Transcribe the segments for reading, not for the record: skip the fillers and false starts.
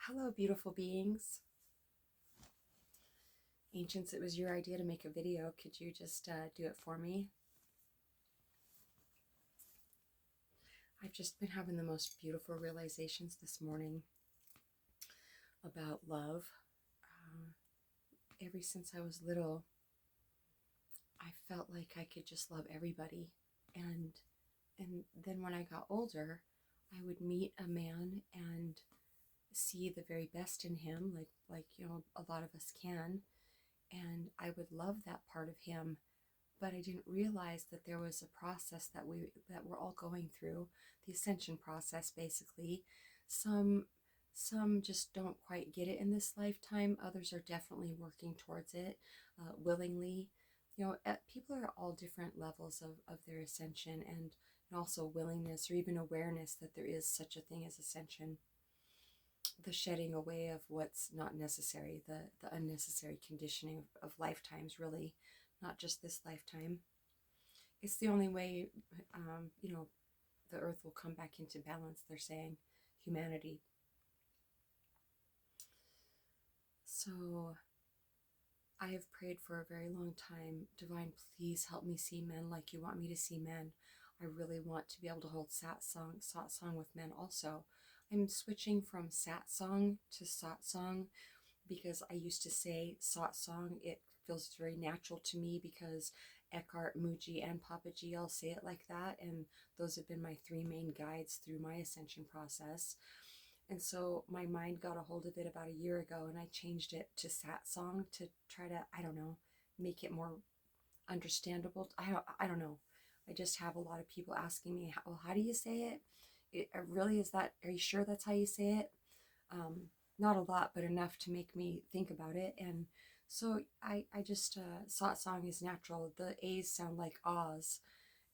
Hello, beautiful beings. Ancients, it was your idea to make a video. Could you just do it for me? I've just been having the most beautiful realizations this morning about love. Ever since I was little, I felt like I could just love everybody. And then when I got older, I would meet a man and see the very best in him, like a lot of us can, and I would love that part of him, but I didn't realize that there was a process that we're all going through, the ascension process basically. Some some just don't quite get it in this lifetime. Others are definitely working towards it willingly. People are at all different levels of their ascension and also willingness or even awareness that there is such a thing as ascension. The shedding away of what's not necessary, the unnecessary conditioning of lifetimes, really, not just this lifetime. It's the only way, the earth will come back into balance, they're saying, humanity. So I have prayed for a very long time, Divine, please help me see men like you want me to see men. I really want to be able to hold satsang with men also. I'm switching from satsang to satsang because I used to say satsang. It feels very natural to me because Eckhart, Mooji, and Papaji all say it like that, and those have been my three main guides through my ascension process. And so my mind got a hold of it about a year ago, and I changed it to satsang to try to, I don't know, make it more understandable. I don't know. I just have a lot of people asking me, well, how do you say it? It really is that, are you sure that's how you say it? Not a lot, but enough to make me think about it. And so I just, satsang is natural. The A's sound like Oz.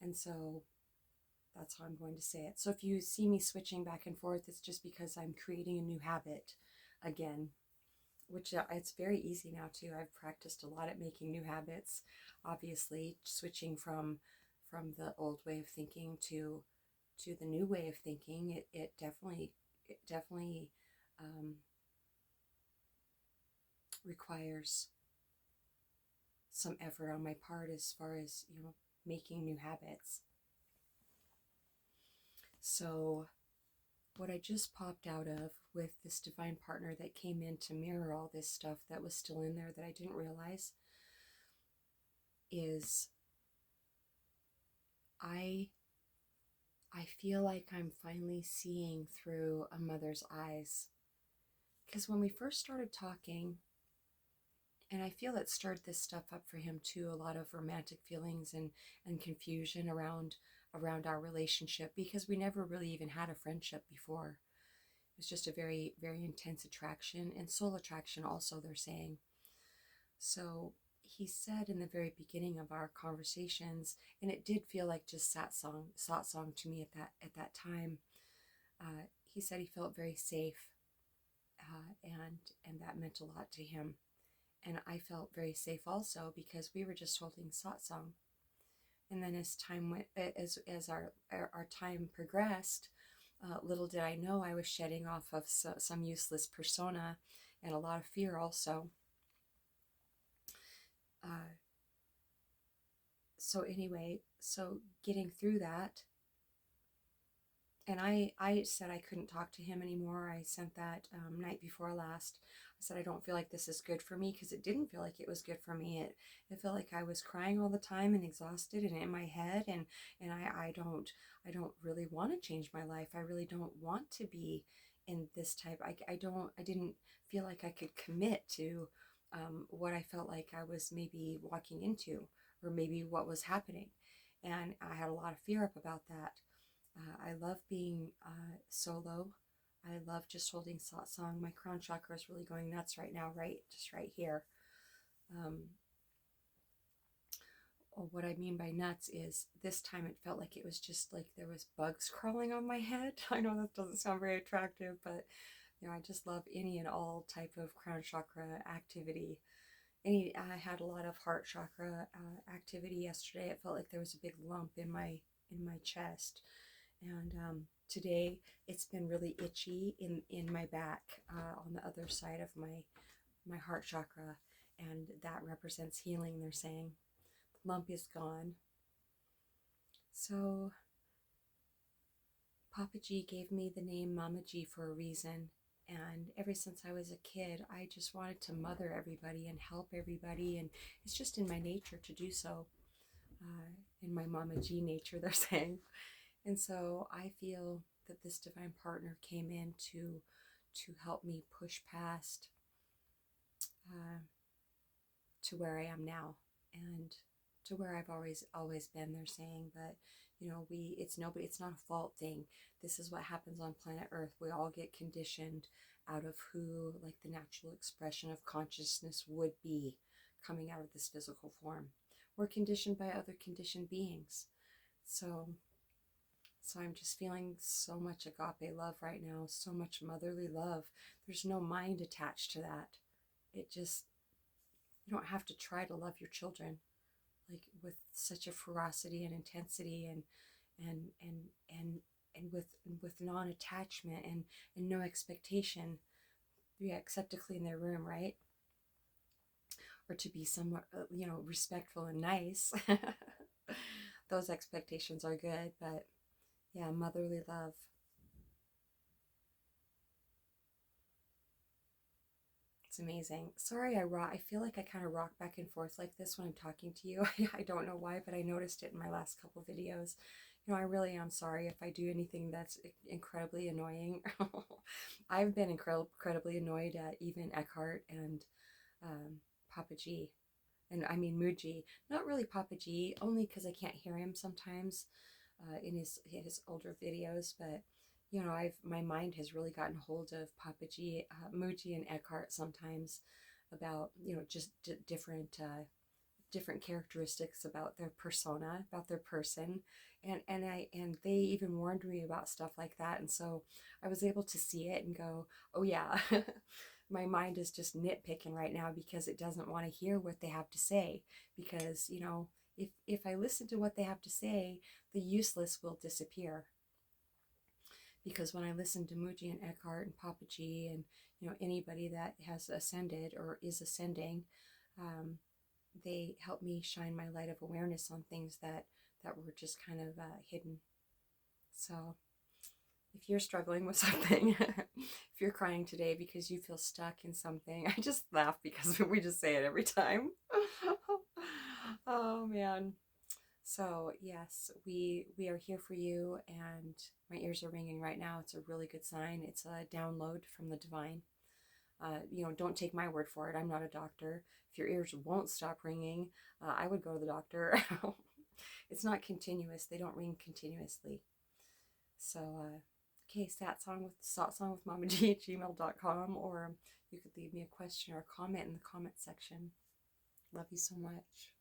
And so that's how I'm going to say it. So if you see me switching back and forth, it's just because I'm creating a new habit again, which it's very easy now too. I've practiced a lot at making new habits, obviously switching from the old way of thinking to the new way of thinking. It definitely requires some effort on my part as far as making new habits. So what I just popped out of with this divine partner that came in to mirror all this stuff that was still in there that I didn't realize is I I feel like I'm finally seeing through a mother's eyes. Because when we first started talking, and I feel it stirred this stuff up for him too, a lot of romantic feelings and confusion around our relationship, because we never really even had a friendship before. It was just a very, very intense attraction and soul attraction also, they're saying. So he said in the very beginning of our conversations, and it did feel like just satsang to me at that time. He said he felt very safe, and that meant a lot to him. And I felt very safe also because we were just holding satsang. And then as time went, as our time progressed, little did I know I was shedding off of some useless persona and a lot of fear also. So anyway, so getting through that, and I said I couldn't talk to him anymore. I sent that night before last. I said I don't feel like this is good for me, because it didn't feel like it was good for me. It felt like I was crying all the time and exhausted and in my head, and I don't really want to change my life. I really don't want to be in this type. I didn't feel like I could commit to what I felt like I was maybe walking into, or maybe what was happening, and I had a lot of fear up about that. I love being solo. I love just holding satsang. My crown chakra is really going nuts right now, just right here. Um, what I mean by nuts is this time it felt like it was just like there was bugs crawling on my head. I know that doesn't sound very attractive, but I just love any and all type of crown chakra activity. I had a lot of heart chakra activity yesterday. It felt like there was a big lump in my chest, and today it's been really itchy in my back, on the other side of my heart chakra, and that represents healing, they're saying. The lump is gone. So Papa G gave me the name Mama G for a reason. And ever since I was a kid, I just wanted to mother everybody and help everybody. And it's just in my nature to do so. In my Mama G nature, they're saying. And so I feel that this divine partner came in to help me push past to where I am now, and to where I've always been, they're saying. But you know, it's not a fault thing. This is what happens on planet Earth. We all get conditioned out of who, like, the natural expression of consciousness would be coming out of this physical form. We're conditioned by other conditioned beings. So I'm just feeling so much agape love right now, so much motherly love. There's no mind attached to that. It just, you don't have to try to love your children like with such a ferocity and intensity, and with non-attachment and no expectation. Yeah, except to clean their room, right? Or to be somewhat, respectful and nice. Those expectations are good, but yeah, motherly love. It's amazing. Sorry, I feel like I kind of rock back and forth like this when I'm talking to you. I don't know why, but I noticed it in my last couple videos. You know, I really am sorry if I do anything that's incredibly annoying. I've been incredibly annoyed at even Eckhart and Papa G. And I mean Mooji. Not really Papa G, only because I can't hear him sometimes in his older videos, but you know, my mind has really gotten hold of Papa G, Mooji, and Eckhart sometimes about, you know, just different characteristics about their persona, about their person, and they even warned me about stuff like that, and so I was able to see it and go, oh yeah, my mind is just nitpicking right now because it doesn't want to hear what they have to say, because you know, if I listen to what they have to say, the useless will disappear. Because when I listen to Mooji and Eckhart and Papa G and, you know, anybody that has ascended or is ascending, they help me shine my light of awareness on things that were just kind of hidden. So if you're struggling with something, if you're crying today because you feel stuck in something, I just laugh because we just say it every time. Oh man. So yes, we are here for you, and my ears are ringing right now. It's a really good sign. It's a download from the divine. You know, don't take my word for it. I'm not a doctor. If your ears won't stop ringing, I would go to the doctor. It's not continuous. They don't ring continuously. So, okay, song with Mama G at gmail.com, or you could leave me a question or a comment in the comment section. Love you so much.